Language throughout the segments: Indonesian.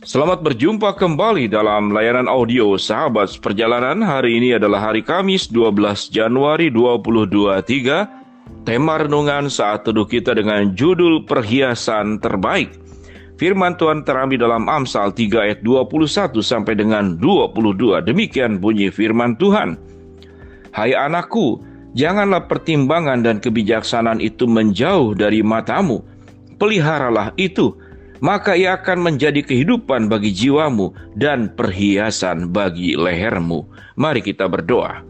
Selamat berjumpa kembali dalam layanan audio Sahabat Perjalanan. Hari ini adalah hari Kamis 12 Januari 2023. Tema renungan saat teduh kita dengan judul Perhiasan Terbaik. Firman Tuhan terambil dalam Amsal 3 ayat 21 sampai dengan 22. Demikian bunyi firman Tuhan. Hai anakku, janganlah pertimbangan dan kebijaksanaan itu menjauh dari matamu. Peliharalah itu, maka ia akan menjadi kehidupan bagi jiwamu dan perhiasan bagi lehermu. Mari kita berdoa.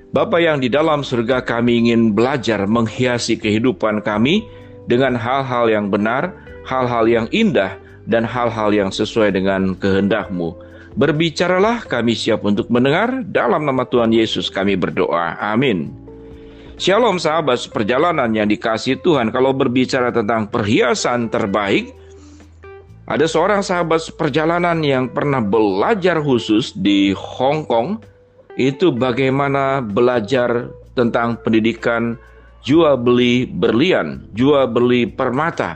Bapa yang di dalam surga, kami ingin belajar menghiasi kehidupan kami dengan hal-hal yang benar, hal-hal yang indah, dan hal-hal yang sesuai dengan kehendak-Mu. Berbicaralah, kami siap untuk mendengar. Dalam nama Tuhan Yesus kami berdoa. Amin. Shalom sahabat perjalanan yang dikasihi Tuhan. Kalau berbicara tentang perhiasan terbaik, ada seorang sahabat perjalanan yang pernah belajar khusus di Hong Kong. Itu bagaimana belajar tentang pendidikan jual beli berlian, jual beli permata.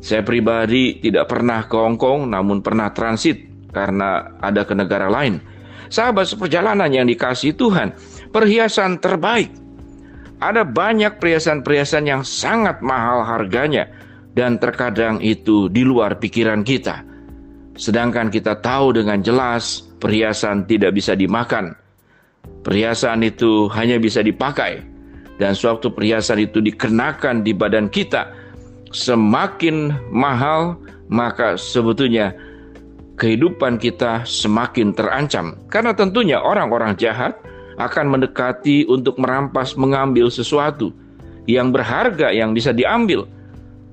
Saya pribadi tidak pernah ke Hong Kong, namun pernah transit karena ada ke negara lain. Sahabat perjalanan yang dikasihi Tuhan, perhiasan terbaik. Ada banyak perhiasan-perhiasan yang sangat mahal harganya, dan terkadang itu di luar pikiran kita. Sedangkan kita tahu dengan jelas perhiasan tidak bisa dimakan. Perhiasan itu hanya bisa dipakai. Dan sewaktu perhiasan itu dikenakan di badan kita, semakin mahal, maka sebetulnya kehidupan kita semakin terancam. Karena tentunya orang-orang jahat akan mendekati untuk merampas, mengambil sesuatu yang berharga yang bisa diambil.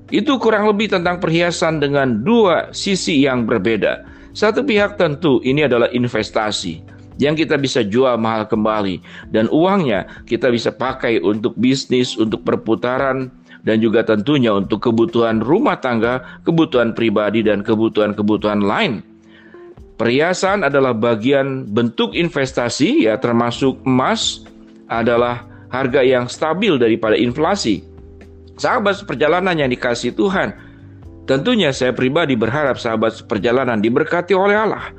Itu kurang lebih tentang perhiasan dengan dua sisi yang berbeda. Satu pihak tentu ini adalah investasi yang kita bisa jual mahal kembali, dan uangnya kita bisa pakai untuk bisnis, untuk perputaran, dan juga tentunya untuk kebutuhan rumah tangga, kebutuhan pribadi, dan kebutuhan-kebutuhan lain. Perhiasan adalah bagian bentuk investasi, ya, termasuk emas adalah harga yang stabil daripada inflasi. Sahabat perjalanan yang dikasihi Tuhan, tentunya saya pribadi berharap sahabat perjalanan diberkati oleh Allah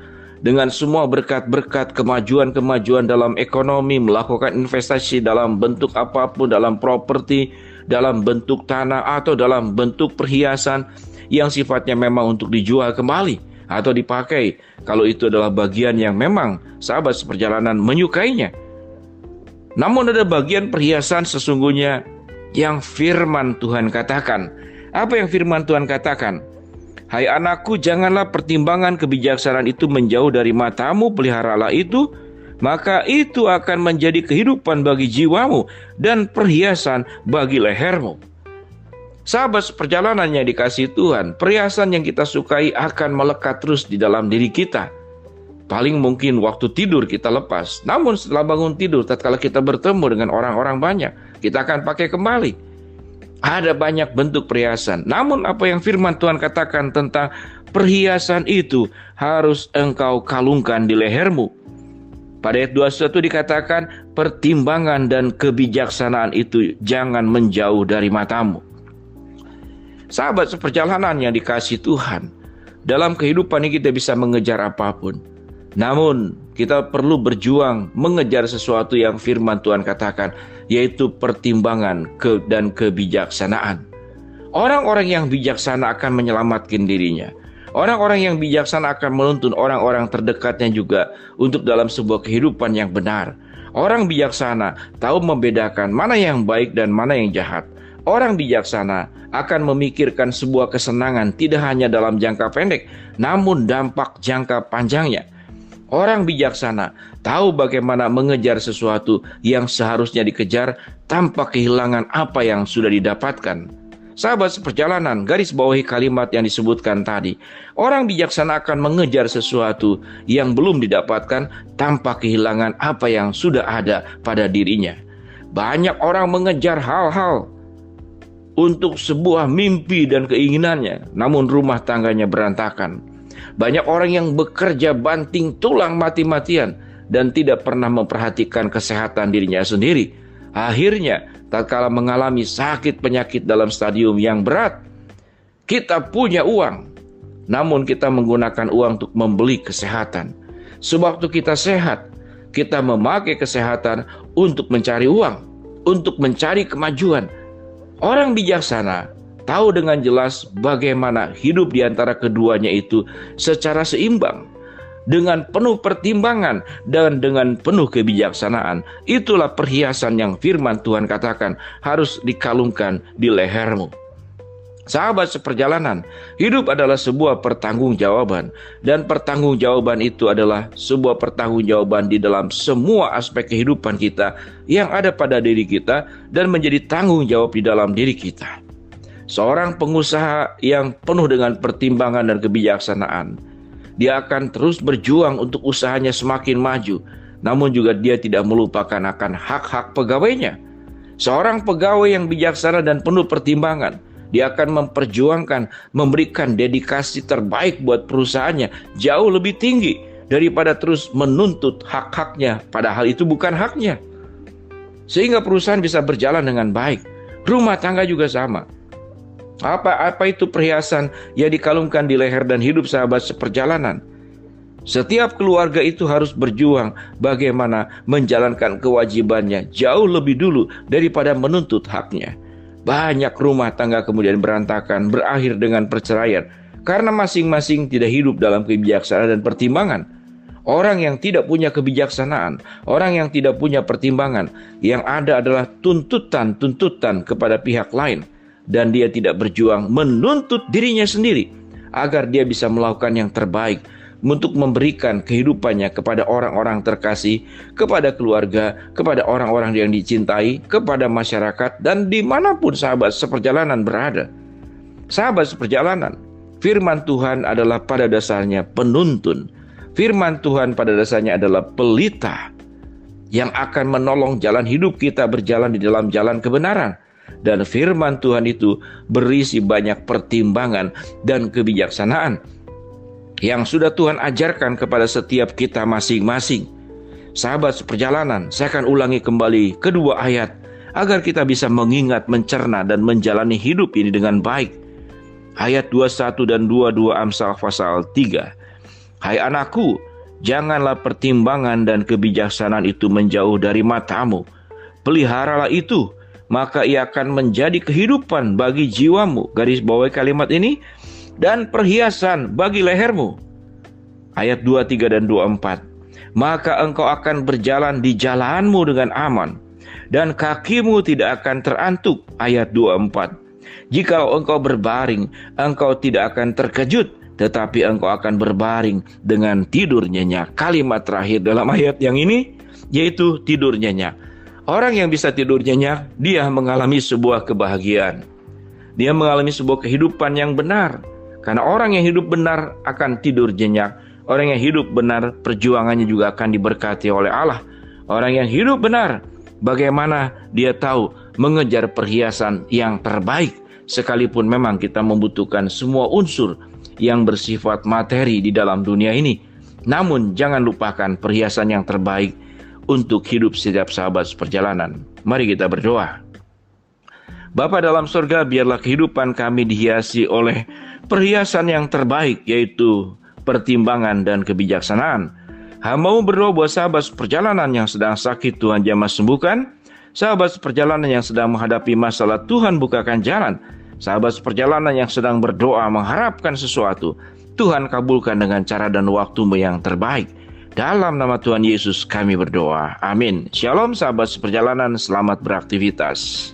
dengan semua berkat-berkat, kemajuan-kemajuan dalam ekonomi, melakukan investasi dalam bentuk apapun, dalam properti, dalam bentuk tanah, atau dalam bentuk perhiasan yang sifatnya memang untuk dijual kembali atau dipakai, kalau itu adalah bagian yang memang sahabat perjalanan menyukainya. Namun ada bagian perhiasan sesungguhnya yang firman Tuhan katakan. Apa yang firman Tuhan katakan? Hai anakku, janganlah pertimbangan kebijaksanaan itu menjauh dari matamu, peliharalah itu, maka itu akan menjadi kehidupan bagi jiwamu dan perhiasan bagi lehermu. Sahabat perjalanan yang dikasihi Tuhan, perhiasan yang kita sukai akan melekat terus di dalam diri kita. Paling mungkin waktu tidur kita lepas, namun setelah bangun tidur, tatkala kita bertemu dengan orang-orang banyak, kita akan pakai kembali. Ada banyak bentuk perhiasan. Namun apa yang firman Tuhan katakan tentang perhiasan itu harus engkau kalungkan di lehermu. Pada ayat 21 dikatakan, pertimbangan dan kebijaksanaan itu jangan menjauh dari matamu. Sahabat seperjalanan yang dikasihi Tuhan, dalam kehidupan ini kita bisa mengejar apapun. Namun kita perlu berjuang mengejar sesuatu yang firman Tuhan katakan, yaitu pertimbangan dan kebijaksanaan. Orang-orang yang bijaksana akan menyelamatkan dirinya. Orang-orang yang bijaksana akan menuntun orang-orang terdekatnya juga untuk dalam sebuah kehidupan yang benar. Orang bijaksana tahu membedakan mana yang baik dan mana yang jahat. Orang bijaksana akan memikirkan sebuah kesenangan tidak hanya dalam jangka pendek, namun dampak jangka panjangnya. Orang bijaksana tahu bagaimana mengejar sesuatu yang seharusnya dikejar tanpa kehilangan apa yang sudah didapatkan. Sahabat seperjalanan, garis bawahi kalimat yang disebutkan tadi. Orang bijaksana akan mengejar sesuatu yang belum didapatkan tanpa kehilangan apa yang sudah ada pada dirinya. Banyak orang mengejar hal-hal untuk sebuah mimpi dan keinginannya, namun rumah tangganya berantakan. Banyak orang yang bekerja banting tulang mati-matian dan tidak pernah memperhatikan kesehatan dirinya sendiri. Akhirnya, tatkala mengalami sakit penyakit dalam stadium yang berat, kita punya uang, namun kita menggunakan uang untuk membeli kesehatan. Sewaktu kita sehat, kita memakai kesehatan untuk mencari uang, untuk mencari kemajuan. Orang bijaksana tahu dengan jelas bagaimana hidup di antara keduanya itu secara seimbang, dengan penuh pertimbangan dan dengan penuh kebijaksanaan. Itulah perhiasan yang firman Tuhan katakan harus dikalungkan di lehermu. Sahabat seperjalanan, hidup adalah sebuah pertanggungjawaban, dan pertanggungjawaban itu adalah sebuah pertanggungjawaban di dalam semua aspek kehidupan kita yang ada pada diri kita dan menjadi tanggung jawab di dalam diri kita. Seorang pengusaha yang penuh dengan pertimbangan dan kebijaksanaan, dia akan terus berjuang untuk usahanya semakin maju, namun juga dia tidak melupakan akan hak-hak pegawainya. Seorang pegawai yang bijaksana dan penuh pertimbangan, dia akan memperjuangkan, memberikan dedikasi terbaik buat perusahaannya jauh lebih tinggi daripada terus menuntut hak-haknya, padahal itu bukan haknya. Sehingga perusahaan bisa berjalan dengan baik. Rumah tangga juga sama. Apa itu perhiasan yang dikalungkan di leher dan hidup sahabat seperjalanan? Setiap keluarga itu harus berjuang bagaimana menjalankan kewajibannya jauh lebih dulu daripada menuntut haknya. Banyak rumah tangga kemudian berantakan, berakhir dengan perceraian, karena masing-masing tidak hidup dalam kebijaksanaan dan pertimbangan. Orang yang tidak punya kebijaksanaan, orang yang tidak punya pertimbangan, yang ada adalah tuntutan kepada pihak lain. Dan dia tidak berjuang menuntut dirinya sendiri, agar dia bisa melakukan yang terbaik, untuk memberikan kehidupannya kepada orang-orang terkasih, kepada keluarga, kepada orang-orang yang dicintai, kepada masyarakat, dan dimanapun sahabat seperjalanan berada. Sahabat seperjalanan, firman Tuhan adalah pada dasarnya penuntun. Firman Tuhan pada dasarnya adalah pelita yang akan menolong jalan hidup kita berjalan di dalam jalan kebenaran. Dan firman Tuhan itu berisi banyak pertimbangan dan kebijaksanaan yang sudah Tuhan ajarkan kepada setiap kita masing-masing. Sahabat seperjalanan, saya akan ulangi kembali kedua ayat agar kita bisa mengingat, mencerna, dan menjalani hidup ini dengan baik. Ayat 21 dan 22 Amsal pasal 3. Hai anakku, janganlah pertimbangan dan kebijaksanaan itu menjauh dari matamu. Peliharalah itu, maka ia akan menjadi kehidupan bagi jiwamu. Garis bawahi kalimat ini. Dan perhiasan bagi lehermu. Ayat 23 dan 24. Maka engkau akan berjalan di jalanmu dengan aman, dan kakimu tidak akan terantuk. Ayat 24. Jikalau engkau berbaring, engkau tidak akan terkejut, tetapi engkau akan berbaring dengan tidur nyenyak. Kalimat terakhir dalam ayat yang ini, yaitu tidur nyenyak. Orang yang bisa tidur nyenyak, dia mengalami sebuah kebahagiaan. Dia mengalami sebuah kehidupan yang benar. Karena orang yang hidup benar akan tidur nyenyak. Orang yang hidup benar, perjuangannya juga akan diberkati oleh Allah. Orang yang hidup benar, bagaimana dia tahu mengejar perhiasan yang terbaik, sekalipun memang kita membutuhkan semua unsur yang bersifat materi di dalam dunia ini. Namun jangan lupakan perhiasan yang terbaik untuk hidup setiap sahabat seperjalanan. Mari kita berdoa. Bapa dalam surga, biarlah kehidupan kami dihiasi oleh perhiasan yang terbaik, yaitu pertimbangan dan kebijaksanaan. Hamba-Mu berdoa buat sahabat seperjalanan yang sedang sakit, Tuhan jamah sembuhkan. Sahabat seperjalanan yang sedang menghadapi masalah, Tuhan bukakan jalan. Sahabat seperjalanan yang sedang berdoa mengharapkan sesuatu, Tuhan kabulkan dengan cara dan waktu-Mu yang terbaik. Dalam nama Tuhan Yesus kami berdoa. Amin. Shalom sahabat seperjalanan, selamat beraktivitas.